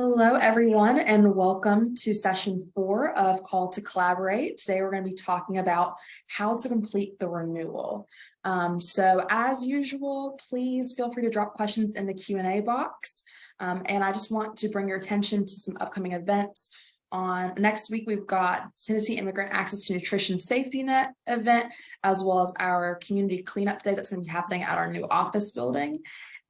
Hello, everyone, and welcome to session 4 of Call to Collaborate. Today, we're going to be talking about how to complete the renewal. So as usual, please feel free to drop questions in the Q&A box. And I just want to bring your attention to some upcoming events. On next week, we've got Tennessee Immigrant Access to Nutrition Safety Net event, as well as our community cleanup day that's going to be happening at our new office building.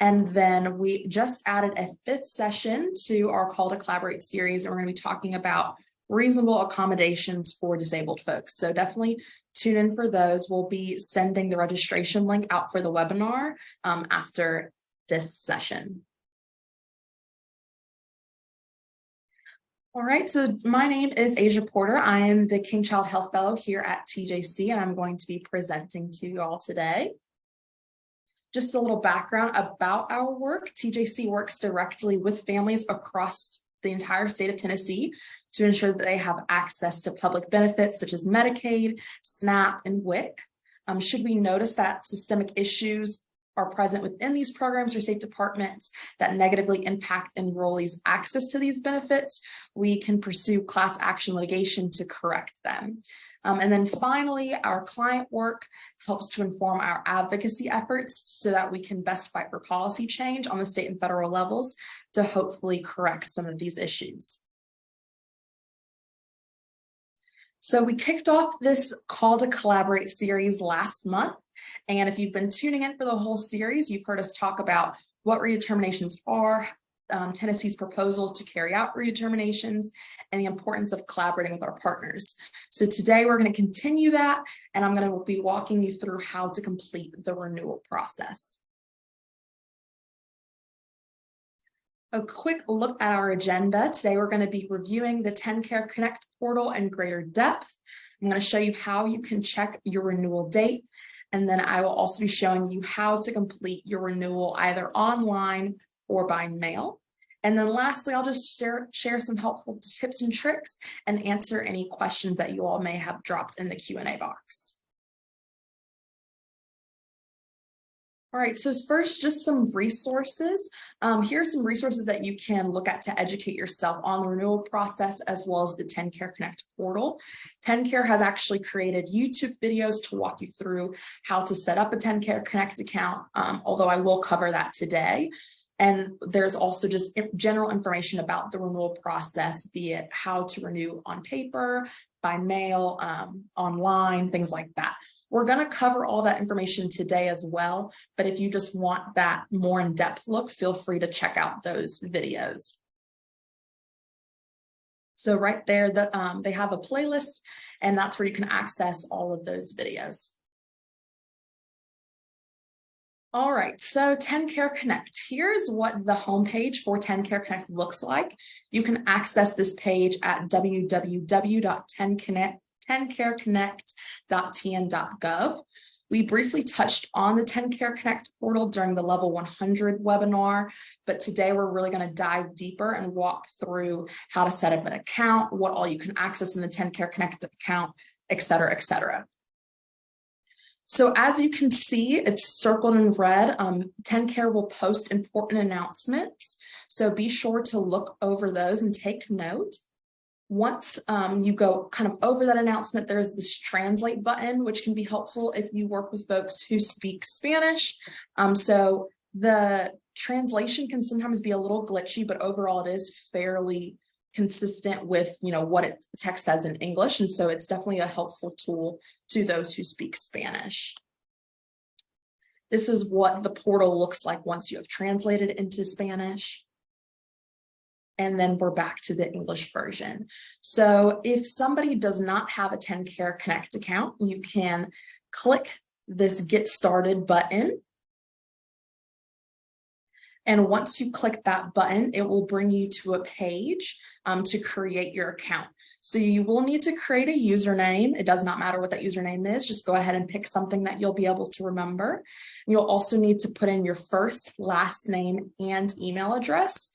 And then we just added a 5th session to our Call to Collaborate series, and we're going to be talking about reasonable accommodations for disabled folks. So definitely tune in for those. We'll be sending the registration link out for the webinar after this session. All right, so my name is Asia Porter. I am the King Child Health Fellow here at TJC, and I'm going to be presenting to you all today. Just a little background about our work. TJC works directly with families across the entire state of Tennessee to ensure that they have access to public benefits such as Medicaid, SNAP, and WIC. Should we notice that systemic issues are present within these programs or state departments that negatively impact enrollees' access to these benefits, we can pursue class action litigation to correct them. And then finally, our client work helps to inform our advocacy efforts so that we can best fight for policy change on the state and federal levels to hopefully correct some of these issues. So we kicked off this Call to Collaborate series last month. And if you've been tuning in for the whole series, you've heard us talk about what redeterminations are, Tennessee's proposal to carry out redeterminations, and the importance of collaborating with our partners. So today we're going to continue that, and I'm going to be walking you through how to complete the renewal process. A quick look at our agenda. Today we're going to be reviewing the TennCare Connect portal in greater depth. I'm going to show you how you can check your renewal date, and then I will also be showing you how to complete your renewal either online or by mail. And then lastly, I'll just share some helpful tips and tricks and answer any questions that you all may have dropped in the Q&A box. All right, so first, just some resources. Here are some resources that you can look at to educate yourself on the renewal process, as well as the TennCare Connect portal. TennCare has actually created YouTube videos to walk you through how to set up a TennCare Connect account, although I will cover that today. And there's also just general information about the renewal process, be it how to renew on paper, by mail, online, things like that. We're going to cover all that information today as well, but if you just want that more in-depth look, feel free to check out those videos. So right there, they have a playlist, and that's where you can access all of those videos. All right, so TennCare Connect. Here's what the homepage for TennCare Connect looks like. You can access this page at www.tenncareconnect.tn.gov. We briefly touched on the TennCare Connect portal during the Level 100 webinar, but today we're really going to dive deeper and walk through how to set up an account, what all you can access in the TennCare Connect account, et cetera, et cetera. So as you can see, it's circled in red. TennCare will post important announcements, so be sure to look over those and take note. Once you go kind of over that announcement, there's this translate button, which can be helpful if you work with folks who speak Spanish. So the translation can sometimes be a little glitchy, but overall it is fairly consistent with what the text says in English, and so it's definitely a helpful tool to those who speak Spanish. This is what the portal looks like once you have translated into Spanish. And then we're back to the English version. So if somebody does not have a TennCare Connect account, you can click this Get Started button. And once you click that button, it will bring you to a page to create your account. So you will need to create a username. It does not matter what that username is. Just go ahead and pick something that you'll be able to remember. You'll also need to put in your first, last name, and email address.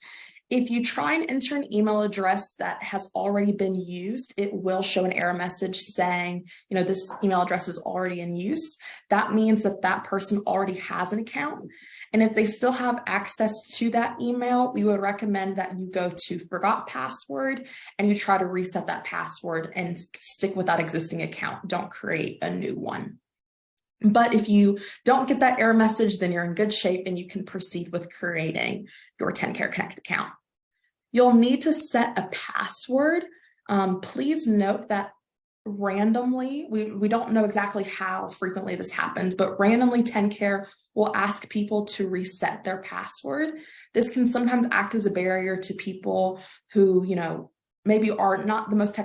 If you try and enter an email address that has already been used, it will show an error message saying, this email address is already in use. That means that that person already has an account. And if they still have access to that email, we would recommend that you go to forgot password and you try to reset that password and stick with that existing account. Don't create a new one. But if you don't get that error message, then you're in good shape and you can proceed with creating your TennCare Connect account. You'll need to set a password. Please note that randomly, we don't know exactly how frequently this happens, but randomly TennCare will ask people to reset their password. This can sometimes act as a barrier to people who, maybe are not the most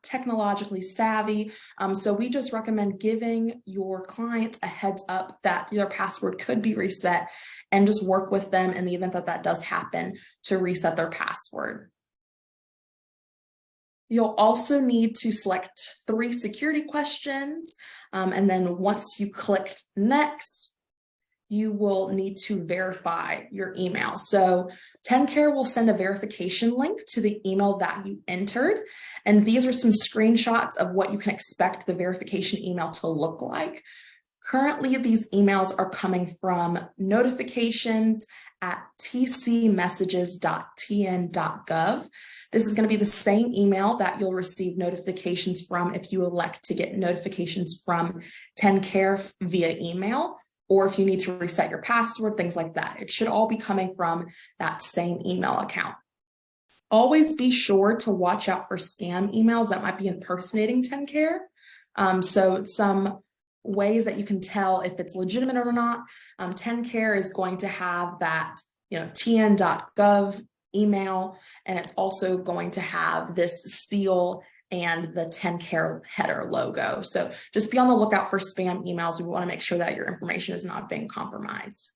technologically savvy. So we just recommend giving your clients a heads up that their password could be reset and just work with them in the event that that does happen to reset their password. You'll also need to select 3 security questions. And then once you click next, you will need to verify your email. So TennCare will send a verification link to the email that you entered. And these are some screenshots of what you can expect the verification email to look like. Currently, these emails are coming from notifications@tcmessages.tn.gov. This is going to be the same email that you'll receive notifications from if you elect to get notifications from TennCare via email, or if you need to reset your password, things like that. It should all be coming from that same email account. Always be sure to watch out for scam emails that might be impersonating TennCare. So some ways that you can tell if it's legitimate or not. TennCare is going to have that, tn.gov email, and it's also going to have this seal and the TennCare header logo. So just be on the lookout for spam emails. We want to make sure that your information is not being compromised.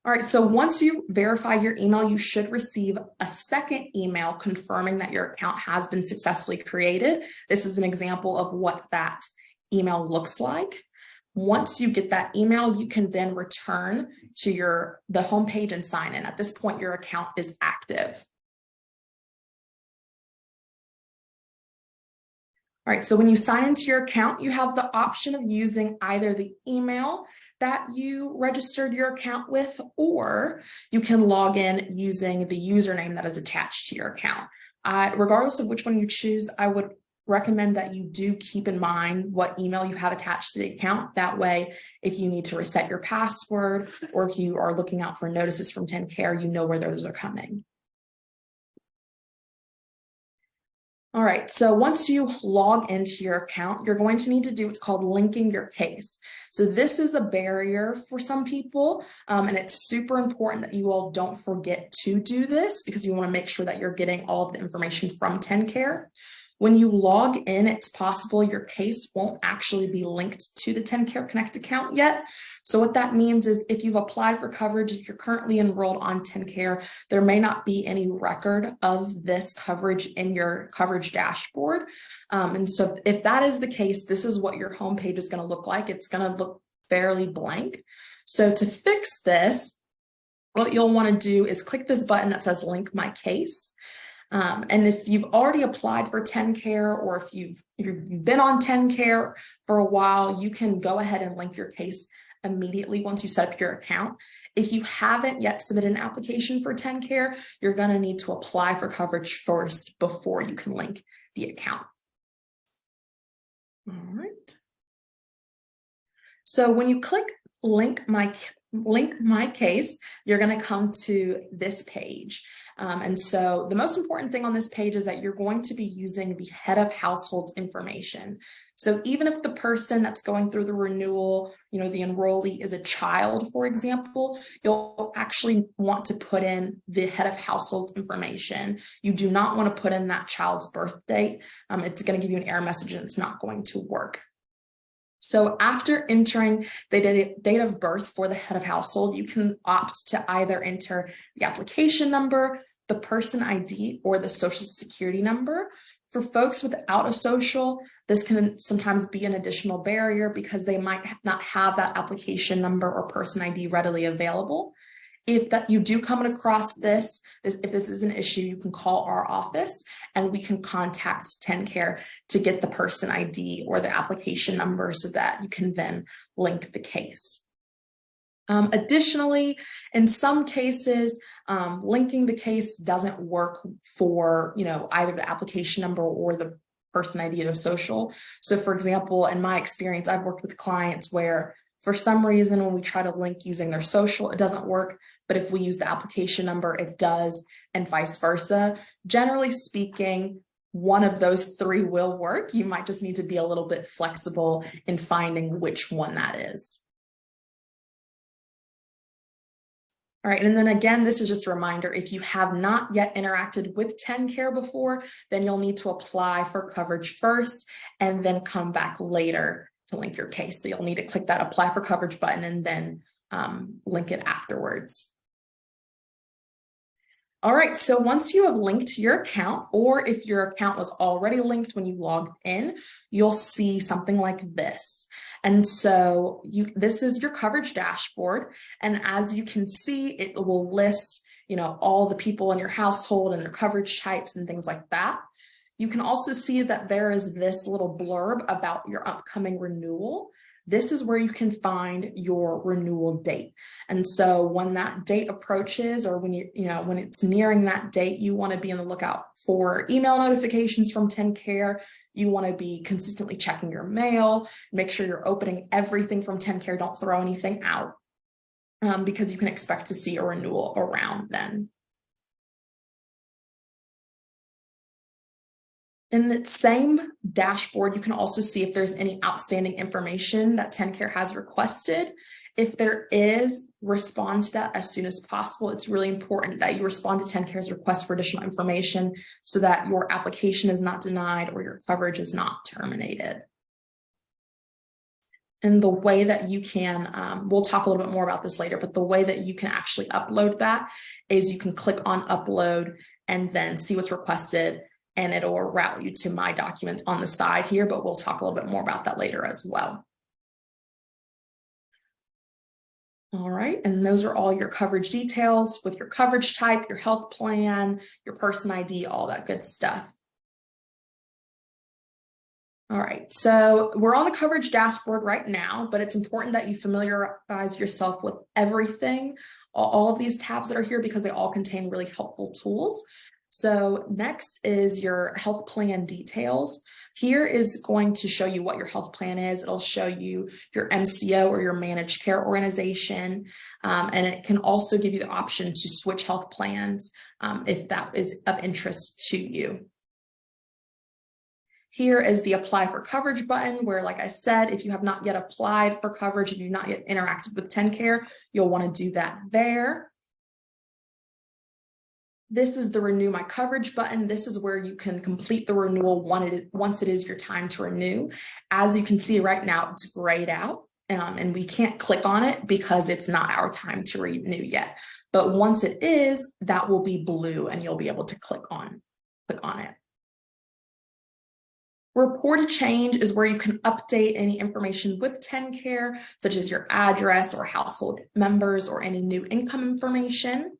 All right, so once you verify your email, you should receive a second email confirming that your account has been successfully created. This is an example of what that email looks like. Once you get that email, you can then return to the homepage and sign in. At this point, your account is active. All right, so when you sign into your account, you have the option of using either the email that you registered your account with, or you can log in using the username that is attached to your account. Regardless of which one you choose, I would recommend that you do keep in mind what email you have attached to the account. That way, if you need to reset your password, or if you are looking out for notices from TennCare, you know where those are coming. All right, so once you log into your account, you're going to need to do what's called linking your case. So this is a barrier for some people, and it's super important that you all don't forget to do this because you want to make sure that you're getting all of the information from TennCare. When you log in, it's possible your case won't actually be linked to the TennCare Connect account yet. So what that means is if you've applied for coverage, if you're currently enrolled on TennCare, there may not be any record of this coverage in your coverage dashboard. And so if that is the case, this is what your homepage is going to look like. It's going to look fairly blank. So to fix this, what you'll want to do is click this button that says link my case. And if you've already applied for TennCare, or if you've been on TennCare for a while, you can go ahead and link your case immediately once you set up your account. If you haven't yet submitted an application for TennCare, you're going to need to apply for coverage first before you can link the account. All right. So when you click link my case, you're going to come to this page. And so the most important thing on this page is that you're going to be using the head of household's information. So even if the person that's going through the renewal, the enrollee is a child, for example, you'll actually want to put in the head of household's information. You do not want to put in that child's birth date. It's going to give you an error message and it's not going to work. So after entering the date of birth for the head of household, you can opt to either enter the application number, the person ID, or the social security number. For folks without a social, this can sometimes be an additional barrier because they might not have that application number or person ID readily available. If that you do come across this, if this is an issue, you can call our office and we can contact TennCare to get the person ID or the application number so that you can then link the case. Additionally, in some cases, linking the case doesn't work for, either the application number or the person ID or social. So for example, in my experience, I've worked with clients where for some reason, when we try to link using their social, it doesn't work. But if we use the application number, it does, and vice versa. Generally speaking, one of those three will work. You might just need to be a little bit flexible in finding which one that is. All right, and then again, this is just a reminder, if you have not yet interacted with TennCare before, then you'll need to apply for coverage first and then come back later to link your case. So you'll need to click that apply for coverage button and then link it afterwards. All right, so once you have linked your account, or if your account was already linked when you logged in, you'll see something like this. And so this is your coverage dashboard. And as you can see, it will list, all the people in your household and their coverage types and things like that. You can also see that there is this little blurb about your upcoming renewal. This is where you can find your renewal date. And so when that date approaches, or when when it's nearing that date, you want to be on the lookout for email notifications from TennCare. You want to be consistently checking your mail, make sure you're opening everything from TennCare. Don't throw anything out because you can expect to see a renewal around then. In the same dashboard, you can also see if there's any outstanding information that TennCare has requested. If there is, respond to that as soon as possible. It's really important that you respond to TennCare's request for additional information so that your application is not denied or your coverage is not terminated. And the way that you can, we'll talk a little bit more about this later, but the way that you can actually upload that is you can click on upload and then see what's requested, and it'll route you to my documents on the side here, but we'll talk a little bit more about that later as well. All right, and those are all your coverage details with your coverage type, your health plan, your person ID, all that good stuff. All right, so we're on the coverage dashboard right now, but it's important that you familiarize yourself with everything, all of these tabs that are here, because they all contain really helpful tools. So next is your health plan details. Here is going to show you what your health plan is. It'll show you your MCO or your managed care organization. And it can also give you the option to switch health plans if that is of interest to you. Here is the apply for coverage button, where, like I said, if you have not yet applied for coverage, if you've not yet interacted with TennCare, you'll want to do that there. This is the renew my coverage button. This is where you can complete the renewal once it is your time to renew. As you can see right now, it's grayed out and we can't click on it because it's not our time to renew yet. But once it is, that will be blue and you'll be able to click on it. Report a change is where you can update any information with TennCare, such as your address or household members or any new income information.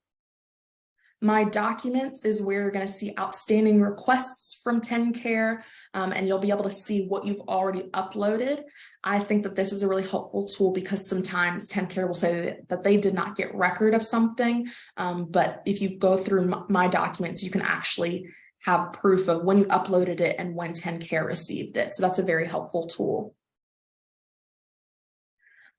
My documents is where you're going to see outstanding requests from TennCare, and you'll be able to see what you've already uploaded. I think that this is a really helpful tool because sometimes TennCare will say that they did not get record of something, but if you go through my documents, you can actually have proof of when you uploaded it and when TennCare received it. So that's a very helpful tool.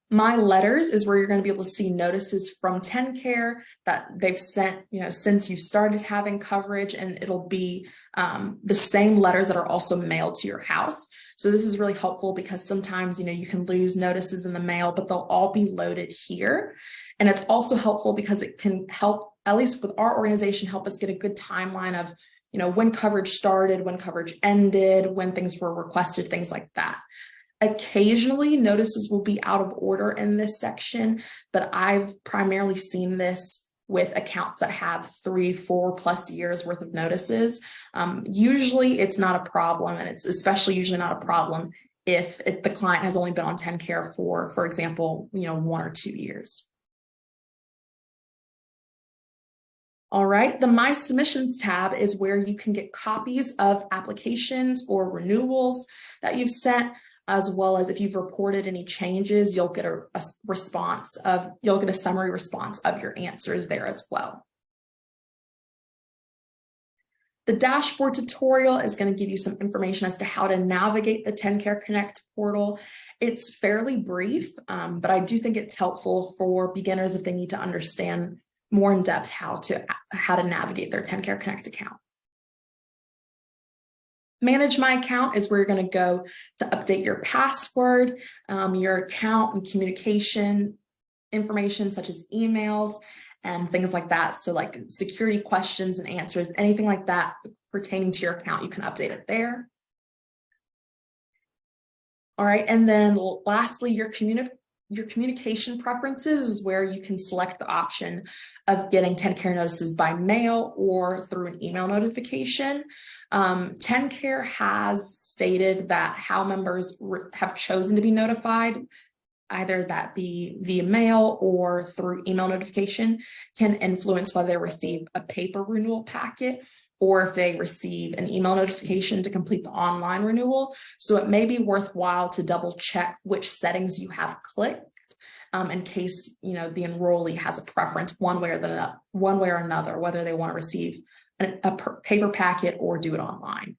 My letters is where you're going to be able to see notices from TennCare that they've sent, since you started having coverage, and it'll be the same letters that are also mailed to your house. So this is really helpful because sometimes, you can lose notices in the mail, but they'll all be loaded here. And it's also helpful because it can help, at least with our organization, help us get a good timeline of, when coverage started, when coverage ended, when things were requested, things like that. Occasionally, notices will be out of order in this section, but I've primarily seen this with accounts that have 3-4+ years worth of notices. Usually it's not a problem, and it's especially usually not a problem if the client has only been on TennCare for example, 1 or 2 years. All right, the My Submissions tab is where you can get copies of applications or renewals that you've sent. as well as if you've reported any changes, you'll get you'll get a summary response of your answers there as well. The dashboard tutorial is going to give you some information as to how to navigate the TennCare Connect portal. It's fairly brief, but I do think it's helpful for beginners if they need to understand more in depth how to navigate their TennCare Connect account. Manage My Account is where you're going to go to update your password, your account and communication information such as emails and things like that. So like security questions and answers, anything like that pertaining to your account, you can update it there. All right, and then lastly, your communication preferences is where you can select the option of getting TennCare notices by mail or through an email notification. TennCare has stated that how members have chosen to be notified, either that be via mail or through email notification, can influence whether they receive a paper renewal packet or if they receive an email notification to complete the online renewal. So it may be worthwhile to double check which settings you have clicked in case the enrollee has a preference one way or another, whether they want to receive a paper packet or do it online.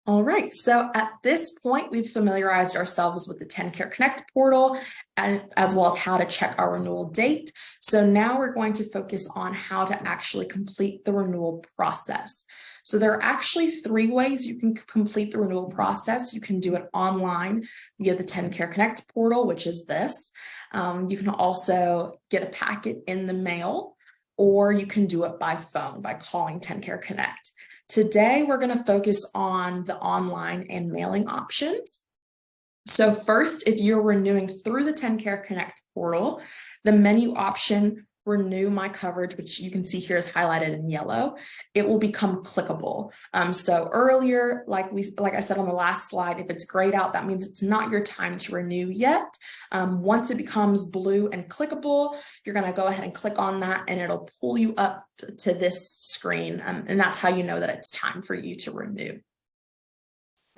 All right, so at this point, we've familiarized ourselves with the TennCare Connect portal and as well as how to check our renewal date. So now we're going to focus on how to actually complete the renewal process. So there are actually 3 ways you can complete the renewal process. You can do it online via the TennCare Connect portal, which is this. You can also get a packet in the mail, or you can do it by phone by calling TennCare Connect. Today, we're going to focus on the online and mailing options. So first, if you're renewing through the TennCare Connect portal, the menu option, Renew My Coverage, which you can see here is highlighted in yellow, it will become clickable. So earlier, like I said on the last slide, if it's grayed out, that means it's not your time to renew yet. Once it becomes blue and clickable, you're going to go ahead and click on that and it'll pull you up to this screen. And that's how you know that it's time for you to renew.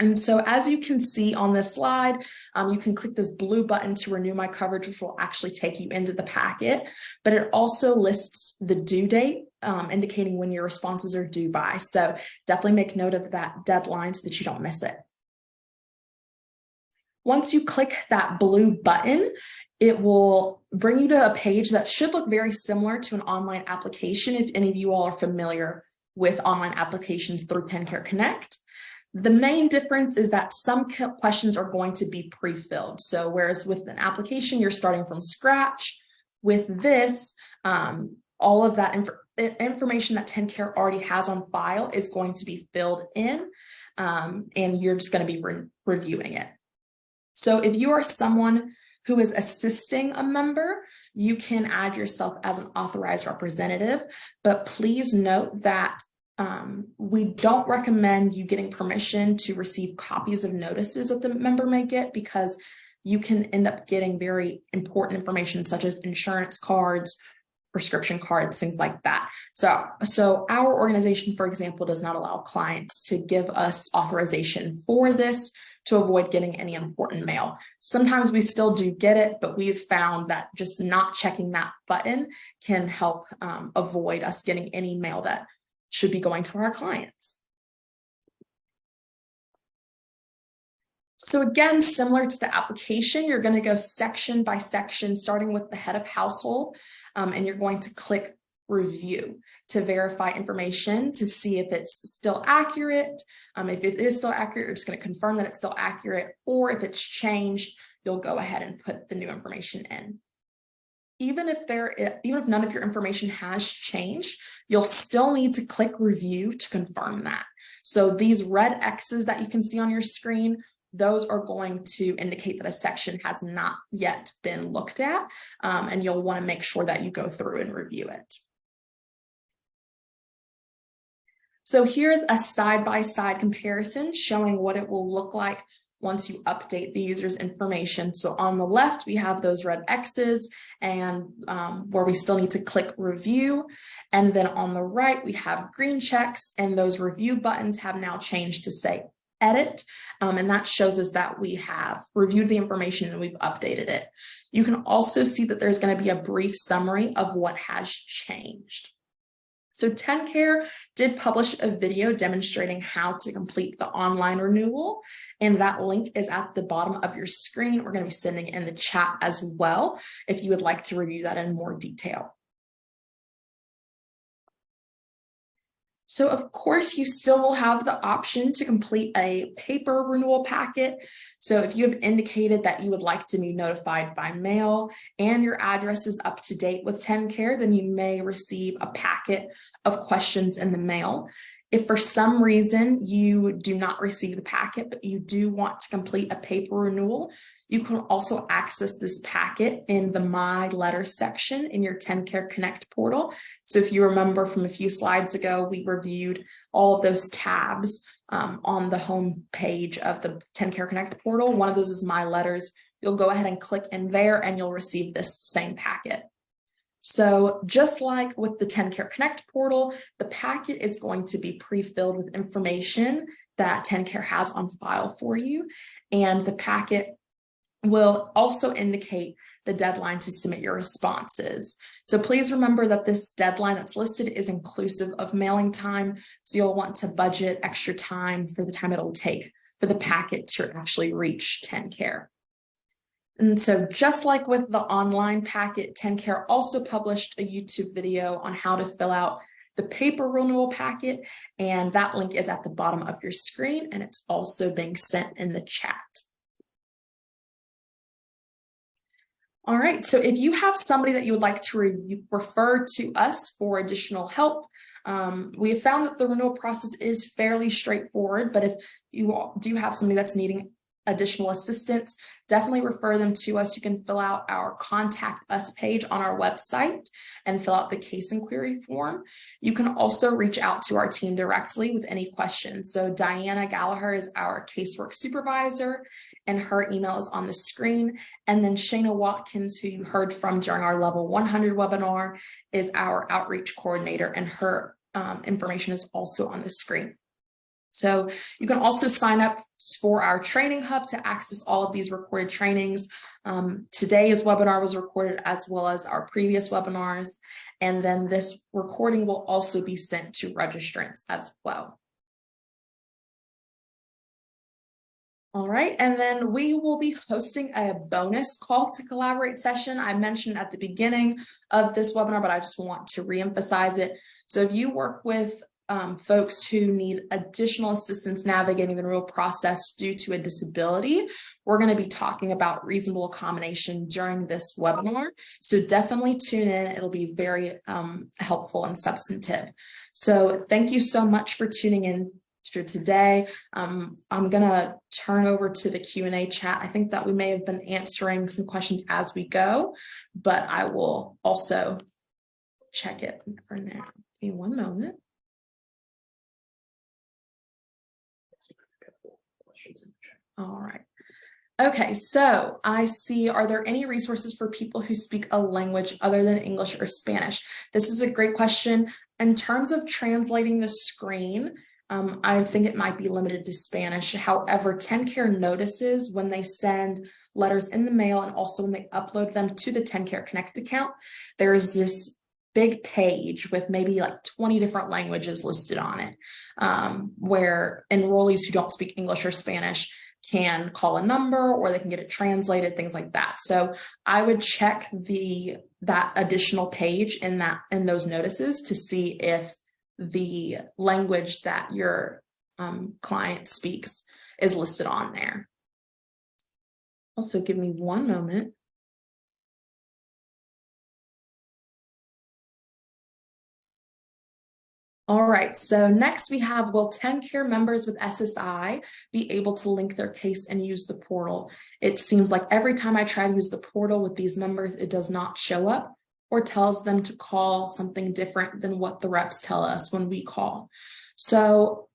And so as you can see on this slide, you can click this blue button to renew my coverage, which will actually take you into the packet, but it also lists the due date, indicating when your responses are due by. So definitely make note of that deadline so that you don't miss it. Once you click that blue button, it will bring you to a page that should look very similar to an online application if any of you all are familiar with online applications through TennCare Connect. The main difference is that some questions are going to be pre-filled. So whereas with an application, you're starting from scratch, with this, all of that information that TennCare already has on file is going to be filled in, and you're just going to be reviewing it. So if you are someone who is assisting a member, you can add yourself as an authorized representative, but please note that we don't recommend you getting permission to receive copies of notices that the member may get, because you can end up getting very important information such as insurance cards, prescription cards, things like that. So our organization, for example, does not allow clients to give us authorization for this to avoid getting any important mail. Sometimes we still do get it, but we've found that just not checking that button can help avoid us getting any mail that should be going to our clients. So again, similar to the application, you're going to go section by section, starting with the head of household, and you're going to click review to verify information to see if it's still accurate. If it is still accurate, you're just going to confirm that it's still accurate, or if it's changed, you'll go ahead and put the new information in. Even if none of your information has changed, you'll still need to click review to confirm that. So these red X's that you can see on your screen, those are going to indicate that a section has not yet been looked at, and you'll want to make sure that you go through and review it. So here's a side-by-side comparison showing what it will look like once you update the user's information. So on the left, we have those red X's and where we still need to click review. And then on the right, we have green checks, and those review buttons have now changed to say edit. And that shows us that we have reviewed the information and we've updated it. You can also see that there's going to be a brief summary of what has changed. So TennCare did publish a video demonstrating how to complete the online renewal, and that link is at the bottom of your screen. We're going to be sending it in the chat as well if you would like to review that in more detail. So of course, you still will have the option to complete a paper renewal packet. So if you have indicated that you would like to be notified by mail and your address is up to date with TennCare, then you may receive a packet of questions in the mail. If for some reason you do not receive the packet, but you do want to complete a paper renewal, you can also access this packet in the My Letters section in your TennCare Connect portal. So if you remember from a few slides ago, we reviewed all of those tabs on the home page of the TennCare Connect portal. One of those is My Letters. You'll go ahead and click in there and you'll receive this same packet. So just like with the TennCare Connect portal, the packet is going to be pre-filled with information that TennCare has on file for you. And the packet will also indicate the deadline to submit your responses. So please remember that this deadline that's listed is inclusive of mailing time. So you'll want to budget extra time for the time it'll take for the packet to actually reach TennCare. And so just like with the online packet, TennCare also published a YouTube video on how to fill out the paper renewal packet, and that link is at the bottom of your screen, and it's also being sent in the chat. All right, so if you have somebody that you would like to refer to us for additional help, we have found that the renewal process is fairly straightforward, but if you do have somebody that's needing additional assistance, definitely refer them to us. You can fill out our Contact Us page on our website and fill out the case inquiry form. You can also reach out to our team directly with any questions. So Diana Gallagher is our casework supervisor, and her email is on the screen. And then Shayna Watkins, who you heard from during our level 100 webinar, is our outreach coordinator, and her information is also on the screen. So you can also sign up for our training hub to access all of these recorded trainings. Today's webinar was recorded as well as our previous webinars. And then this recording will also be sent to registrants as well. All right, and then we will be hosting a bonus call to collaborate session. I mentioned at the beginning of this webinar, but I just want to reemphasize it. So if you work with folks who need additional assistance navigating the renewal process due to a disability, we're going to be talking about reasonable accommodation during this webinar. So definitely tune in. It'll be very helpful and substantive. So thank you so much for tuning in for today. I'm going to turn over to the Q&A chat. I think that we may have been answering some questions as we go, but I will also check it for now. Give me one moment. All right. Okay, so I see, are there any resources for people who speak a language other than English or Spanish? This is a great question. In terms of translating the screen, I think it might be limited to Spanish. However, TennCare notices when they send letters in the mail and also when they upload them to the TennCare Connect account, there is this big page with maybe like 20 different languages listed on it, where enrollees who don't speak English or Spanish can call a number or they can get it translated, things like that. So I would check that additional page in those notices to see if the language that your client speaks is listed on there. Also, give me one moment. All right, so next we have, will TennCare members with SSI be able to link their case and use the portal? It seems like every time I try to use the portal with these members, it does not show up or tells them to call something different than what the reps tell us when we call. So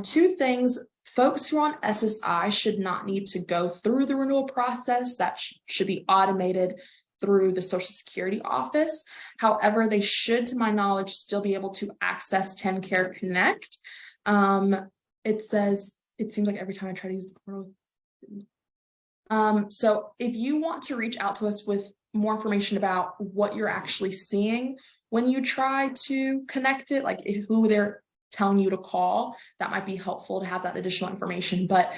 two things. folks who are on SSI should not need to go through the renewal process. That should be automated through the Social Security office. However, they should, to my knowledge, still be able to access TennCare Connect. It says, it seems like every time I try to use the portal. So if you want to reach out to us with more information about what you're actually seeing when you try to connect it, like who they're telling you to call, that might be helpful to have that additional information. But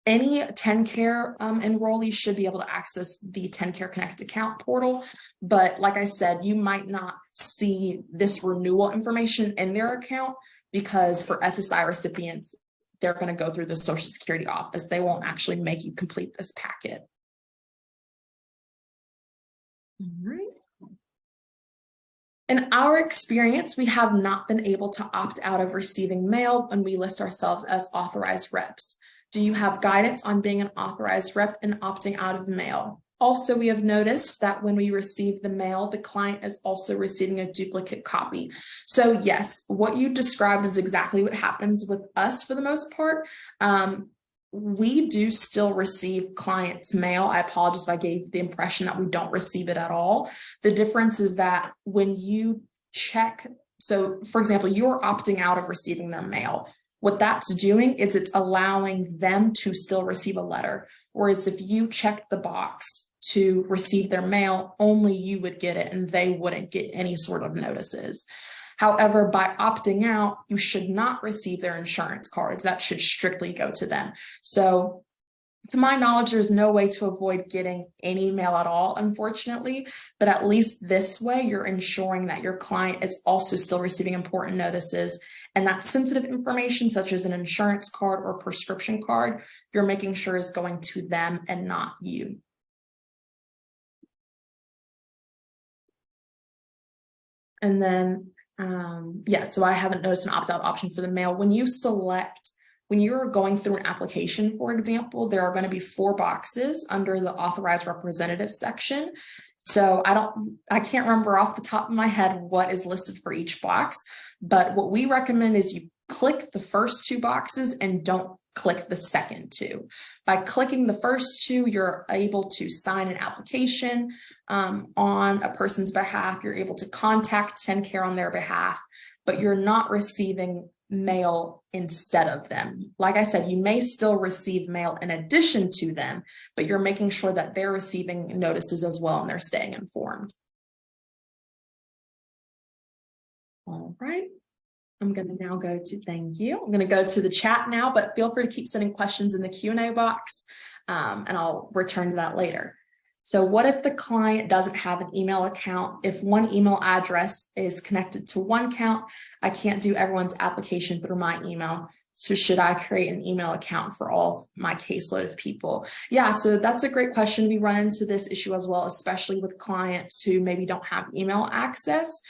any TennCare enrollee should be able to access the TennCare Connect account portal. But like I said, you might not see this renewal information in their account because for SSI recipients, they're going to go through the Social Security office. They won't actually make you complete this packet. All right. In our experience, we have not been able to opt out of receiving mail when we list ourselves as authorized reps. Do you have guidance on being an authorized rep and opting out of mail? Also, we have noticed that when we receive the mail, the client is also receiving a duplicate copy. So yes, what you described is exactly what happens with us for the most part. We do still receive clients' mail. I apologize if I gave the impression that we don't receive it at all. The difference is that when you check, so for example, you're opting out of receiving their mail. What that's doing is it's allowing them to still receive a letter. Whereas if you check the box to receive their mail, only you would get it and they wouldn't get any sort of notices. However, by opting out, you should not receive their insurance cards. That should strictly go to them. So to my knowledge, there's no way to avoid getting any mail at all, unfortunately, but at least this way, you're ensuring that your client is also still receiving important notices, and that sensitive information, such as an insurance card or prescription card, you're making sure is going to them and not you. And then, yeah, so I haven't noticed an opt-out option for the mail. When you're going through an application, for example, there are going to be 4 boxes under the authorized representative section. So I can't remember off the top of my head what is listed for each box, but what we recommend is you click the first 2 boxes and don't click the second 2. By clicking the first 2, you're able to sign an application on a person's behalf. You're able to contact TennCare on their behalf, but you're not receiving mail instead of them. Like I said, you may still receive mail in addition to them, but you're making sure that they're receiving notices as well and they're staying informed. All right. I'm going to now go to, thank you. I'm going to go to the chat now, but feel free to keep sending questions in the Q&A box, and I'll return to that later. So what if the client doesn't have an email account? If one email address is connected to one account, I can't do everyone's application through my email. So should I create an email account for all of my caseload of people? Yeah, so that's a great question. We run into this issue as well, especially with clients who maybe don't have email access.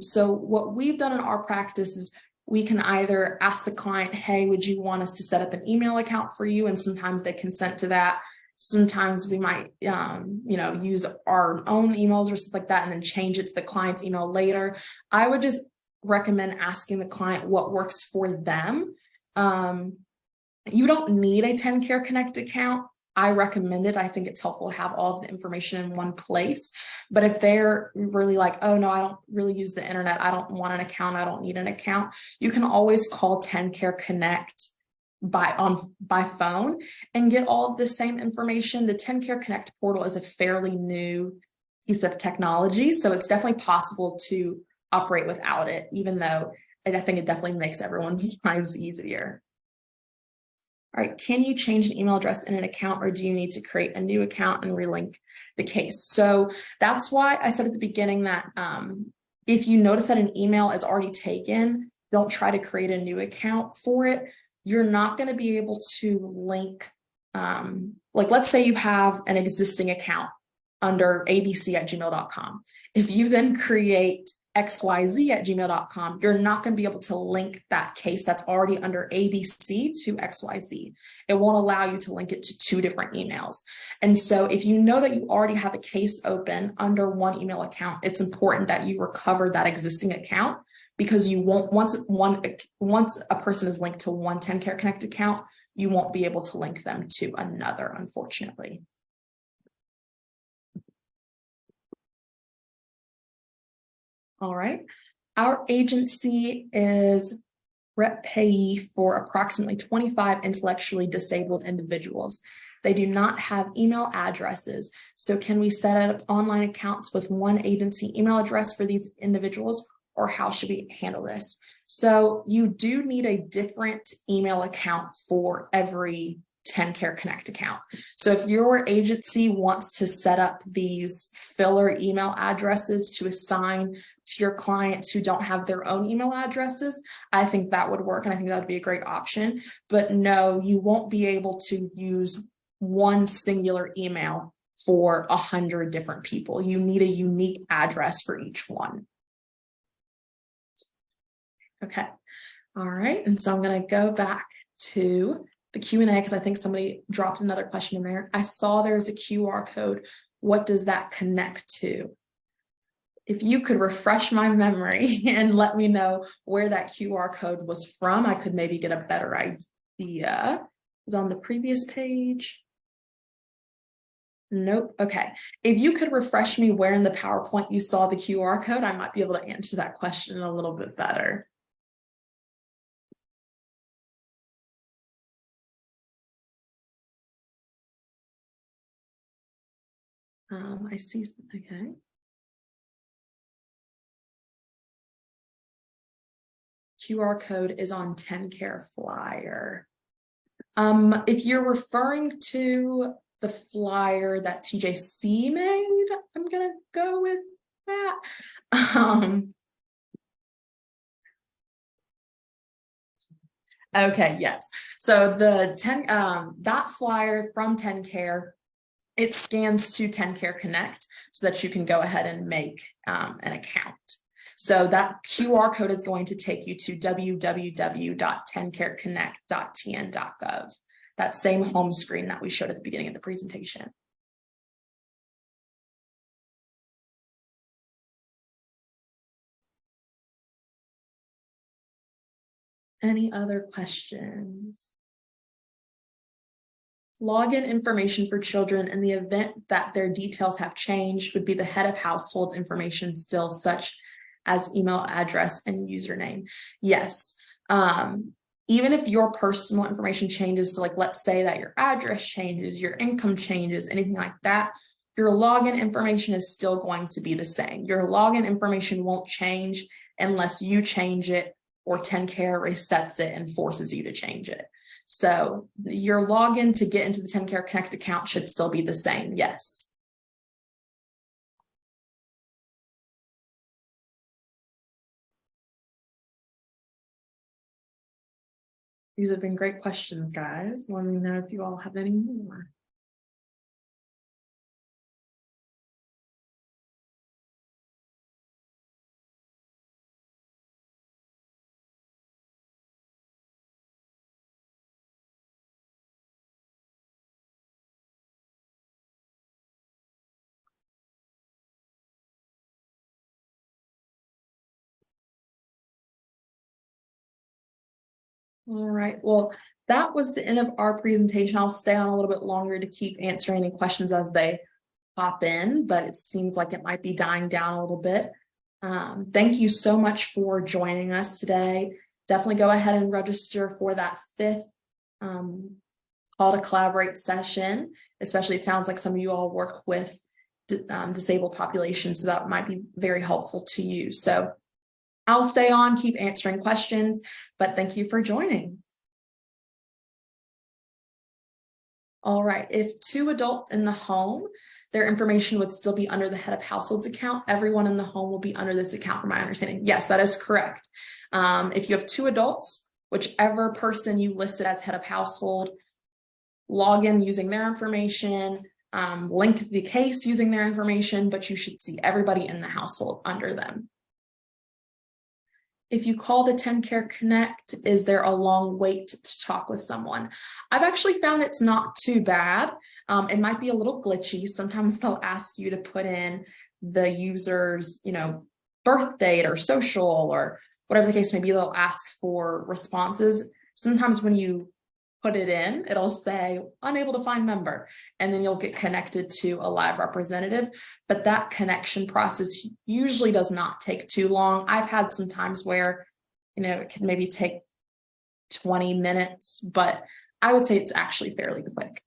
So what we've done in our practice is we can either ask the client, hey, would you want us to set up an email account for you? And sometimes they consent to that. Sometimes we might, use our own emails or something like that and then change it to the client's email later. I would just recommend asking the client what works for them. You don't need a TennCare Connect account. I recommend it. I think it's helpful to have all of the information in one place. But if they're really like, oh no, I don't really use the internet, I don't want an account, I don't need an account, you can always call TennCare Connect by phone and get all of the same information. The TennCare Connect portal is a fairly new piece of technology, so it's definitely possible to operate without it, even though I think it definitely makes everyone's lives easier. All right, can you change an email address in an account, or do you need to create a new account and relink the case? So that's why I said at the beginning that if you notice that an email is already taken, don't try to create a new account for it. You're not going to be able to link, like let's say you have an existing account under abc@gmail.com. If you then create xyz@gmail.com, you're not going to be able to link that case that's already under ABC to XYZ. It won't allow you to link it to 2 different emails. And so if you know that you already have a case open under one email account, it's important that you recover that existing account because you won't, once a person is linked to one TennCare Connect account, you won't be able to link them to another, unfortunately. All right. Our agency is rep payee for approximately 25 intellectually disabled individuals. They do not have email addresses. So can we set up online accounts with one agency email address for these individuals, or how should we handle this? So you do need a different email account for every TennCare Connect account. So if your agency wants to set up these filler email addresses to assign to your clients who don't have their own email addresses, I think that would work. And I think that would be a great option. But no, you won't be able to use one singular email for 100 different people. You need a unique address for each one. Okay. All right. And so I'm going to go back to the Q&A because I think somebody dropped another question in there. I saw there's a QR code. What does that connect to? If you could refresh my memory and let me know where that QR code was from, I could maybe get a better idea. It was on the previous page. Nope. Okay. If you could refresh me where in the PowerPoint you saw the QR code, I might be able to answer that question a little bit better. I see. Okay. QR code is on TennCare flyer. If you're referring to the flyer that TJC made, I'm gonna go with that. Okay, yes. So the that flyer from TennCare, it scans to TennCare Connect so that you can go ahead and make an account. So that QR code is going to take you to www.tenncareconnect.tn.gov. That same home screen that we showed at the beginning of the presentation. Any other questions? Login information for children in the event that their details have changed would be the head of household's information still, such as email address and username. Yes. Even if your personal information changes, so like let's say that your address changes, your income changes, anything like that, your login information is still going to be the same. Your login information won't change unless you change it or TennCare resets it and forces you to change it. So your login to get into the TennCare Connect account should still be the same. Yes. These have been great questions, guys. Let me know if you all have any more. All right, well, that was the end of our presentation. I'll stay on a little bit longer to keep answering any questions as they pop in, but it seems like it might be dying down a little bit. Thank you so much for joining us today. Definitely go ahead and register for that 5th call to collaborate session, especially it sounds like some of you all work with disabled populations, so that might be very helpful to you. So I'll stay on, keep answering questions, but thank you for joining. All right, if 2 adults in the home, their information would still be under the head of households account. Everyone in the home will be under this account, from my understanding. Yes, that is correct. If you have 2 adults, whichever person you listed as head of household, log in using their information, link the case using their information, but you should see everybody in the household under them. If you call the TennCare Connect, is there a long wait to talk with someone? I've actually found it's not too bad. It might be a little glitchy. Sometimes they'll ask you to put in the user's, birth date or social or whatever the case may be, they'll ask for responses. Sometimes when you put it in, it'll say unable to find member, and then you'll get connected to a live representative. But that connection process usually does not take too long. I've had some times where, it can maybe take 20 minutes, but I would say it's actually fairly quick.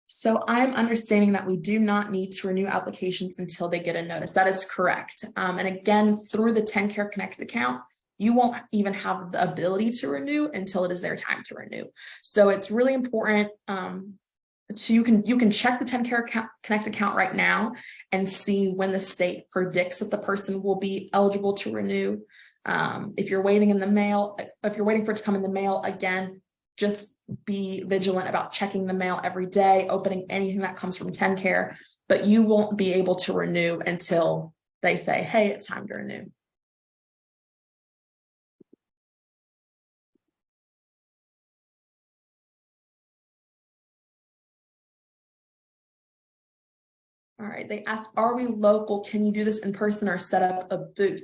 So I'm understanding that we do not need to renew applications until they get a notice. That is correct. And again, through the TennCare Connect account, you won't even have the ability to renew until it is their time to renew. So it's really important. So you can check the TennCare Connect account right now and see when the state predicts that the person will be eligible to renew. If you're waiting in the mail, if you're waiting for it to come in the mail, again, just be vigilant about checking the mail every day, opening anything that comes from TennCare, but you won't be able to renew until they say, hey, it's time to renew. All right, they asked, are we local? Can you do this in person or set up a booth?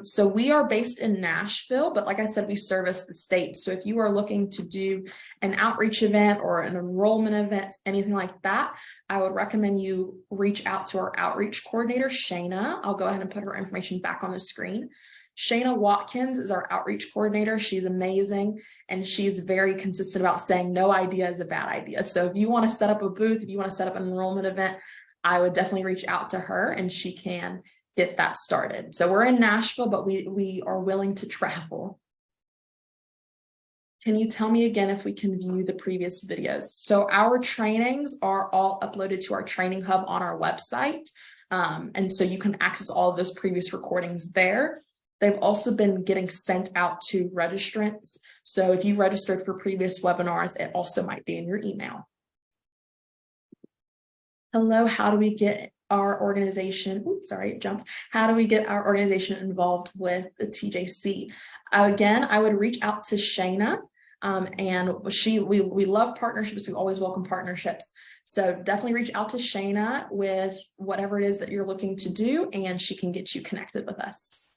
So we are based in Nashville, but like I said, we service the state. So if you are looking to do an outreach event or an enrollment event, anything like that, I would recommend you reach out to our outreach coordinator, Shayna. I'll go ahead and put her information back on the screen. Shayna Watkins is our outreach coordinator. She's amazing, and she's very consistent about saying no idea is a bad idea. So if you want to set up a booth, if you want to set up an enrollment event, I would definitely reach out to her and she can get that started. So we're in Nashville, but we are willing to travel. Can you tell me again if we can view the previous videos? So our trainings are all uploaded to our training hub on our website. And so you can access all of those previous recordings there. They've also been getting sent out to registrants. So if you registered for previous webinars, it also might be in your email. Hello, how do we get our organization, how do we get our organization involved with the TJC? Again, I would reach out to Shayna, and we love partnerships. We always welcome partnerships. So definitely reach out to Shayna with whatever it is that you're looking to do, and she can get you connected with us.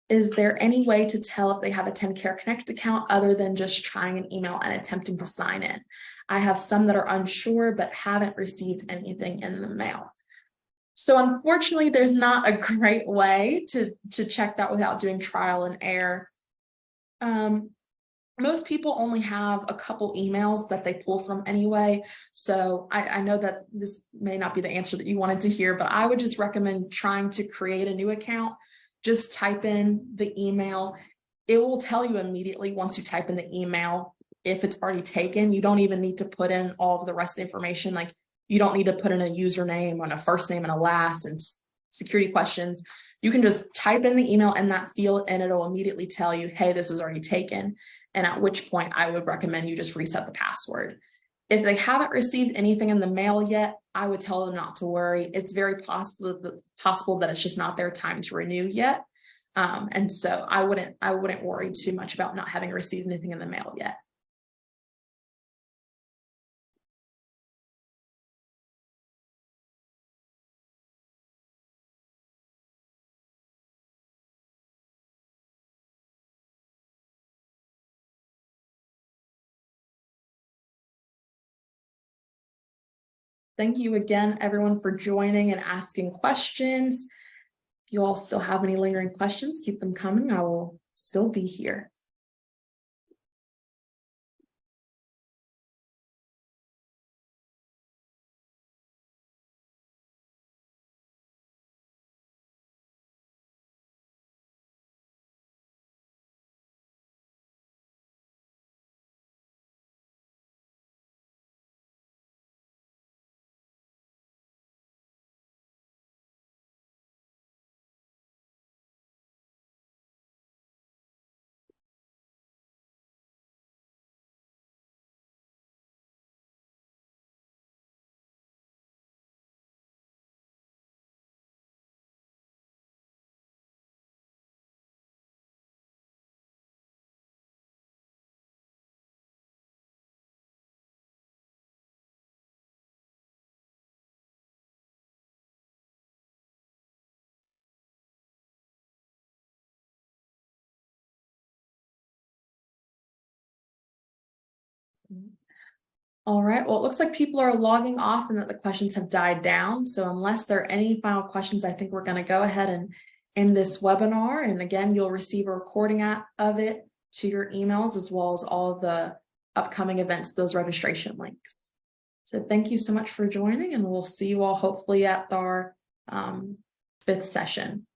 Is there any way to tell if they have a TennCare Connect account other than just trying an email and attempting to sign in? I have some that are unsure but haven't received anything in the mail. So unfortunately, there's not a great way to check that without doing trial and error. Most people only have a couple emails that they pull from anyway. So I know that this may not be the answer that you wanted to hear, but I would just recommend trying to create a new account. Just type in the email. It will tell you immediately once you type in the email if it's already taken. You don't even need to put in all of the rest of the information. Like, you don't need to put in a username and a first name and a last and security questions. You can just type in the email in that field and it'll immediately tell you, hey, this is already taken. And at which point I would recommend you just reset the password. If they haven't received anything in the mail yet, I would tell them not to worry. It's very possible that it's just not their time to renew yet. And so I wouldn't worry too much about not having received anything in the mail yet. Thank you again, everyone, for joining and asking questions. If you all still have any lingering questions, keep them coming. I will still be here. All right, well, it looks like people are logging off and that the questions have died down. So unless there are any final questions, I think we're going to go ahead and end this webinar. And again, you'll receive a recording of it to your emails, as well as all of the upcoming events, those registration links. So thank you so much for joining, and we'll see you all hopefully at our 5th session.